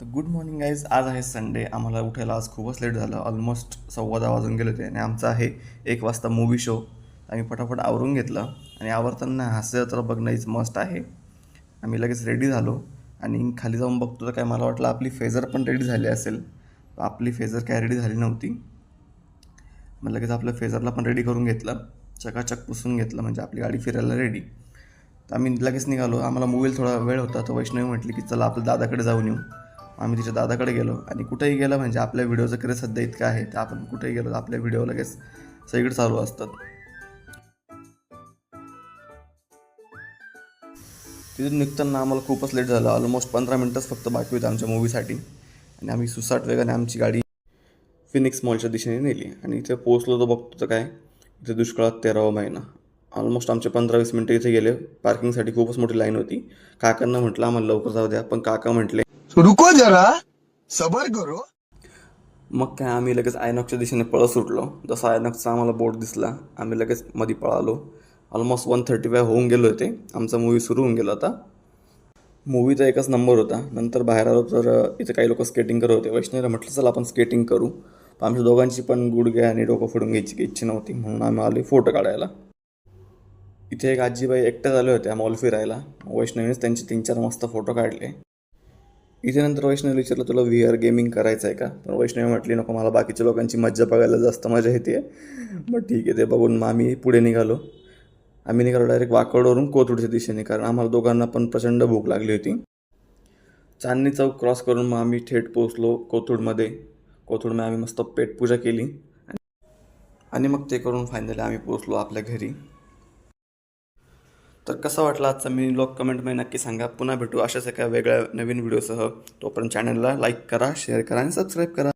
Good morning guys. आज आहे Sunday. आम्हाला उठायला आज खूपच लेट झालं. ऑलमोस्ट 10:15 वाजून गेले होते आणि आमचा आहे 1 वाजता मूवी शो. आम्ही पटापट आवरून घेतलं आणि आवरताना हास्य तर बघणं इज मस्ट आहे. आम्ही लगेच रेडी झालो आणि खाली जाऊन बघतो तर काय मला वाटलं आपली फेजर पण रेडी झाली असेल. आपली फेजर काय रेडी झाली नव्हती. मग लगेच आपल्या फेजरला पण रेडी करून घेतलं, चकाचक पुसून घेतलं, म्हणजे आपली गाडी फिरायला रेडी. तर आम्ही लगेच निघालो. आम्हाला मूवीला थोडा वेळ होता, तर वैष्णवी म्हटली की चला आपल्या दादाकडे जाऊन येऊ. आम्ही तिच्या दादाकडे गेलो आणि कुठेही गेलं म्हणजे आपल्या व्हिडिओचं क्रेज सध्या इतकं आहे, तर आपण कुठेही गेलो तर आपल्या व्हिडिओ लगेच सगळीकडे चालू असतात. तिथून निघताना आम्हाला खूपच लेट झालं. ऑलमोस्ट 15 मिनटंच फक्त बाकी होतं आमच्या मूवीसाठी आणि आम्ही सुसाट वेगाने आमची गाडी फिनिक्स मॉलच्या दिशेने नेली आणि इथे पोहोचलो तर बघतो तर काय, इथे दुष्काळात 13वा महिना. ऑलमोस्ट आमचे 15-20 मिनटं इथे गेले. पार्किंगसाठी खूपच मोठी लाईन होती. काकांना म्हटलं आम्हाला लवकर जाऊ द्या, पण काका म्हटले रुको जरा, सबर करो. मग काय आम्ही लगेच आयनॉक्सच्या दिशेने पळत सुटलो. जसा आयनॉक्सचा आम्हाला बोर्ड दिसला आम्ही लगेच मध्ये पळालो. ऑलमोस्ट 1:35 होऊन गेलो होते. आमचा मूवी सुरू होऊन गेला होता. मूवीचा एकच नंबर होता. नंतर बाहेर आलो तर इथे काही लोक स्केटिंग करत होते. वैष्णवीला म्हटलं चला आपण स्केटिंग करू. पण आमच्या दोघांची पण गुडघे आणि डोकं फोडून घ्यायची काही इच्छा नव्हती, म्हणून आम्ही आले फोटो काढायला. इथे एक आजीबाई एकट्या झाल्या होत्या मॉल फिरायला. वैष्णवीनेच त्यांचे 3-4 मस्त फोटो काढले. इथे नंतर वैष्णवी विचारलं तुला VR गेमिंग करायचं आहे का, पण वैष्णवी म्हटली नको, मला बाकीच्या लोकांची मज्जा बघायला जास्त मजा येते. मग ठीक आहे, ते बघून मग आम्ही पुढे निघालो. आम्ही निघालो डायरेक्ट वाकडवरून कोथरूडच्या दिशेने, कारण आम्हाला दोघांना पण प्रचंड भूक लागली होती. चांदणी चौक क्रॉस करून मग आम्ही थेट पोहोचलो कोथरूडमध्ये. कोथरूडमध्ये आम्ही मस्त पेटपूजा केली आणि मग ते करून फायनली आम्ही पोहोचलो आपल्या घरी. तर कसा वाटला आजचा मिनी ब्लॉग कमेंटमध्ये नक्की सांगा. पुन्हा भेटू अशाच एका वेगळ्या नवीन व्हिडिओसह. तोपर्यंत चॅनलला लाईक करा, शेअर करा आणि सबस्क्राईब करा.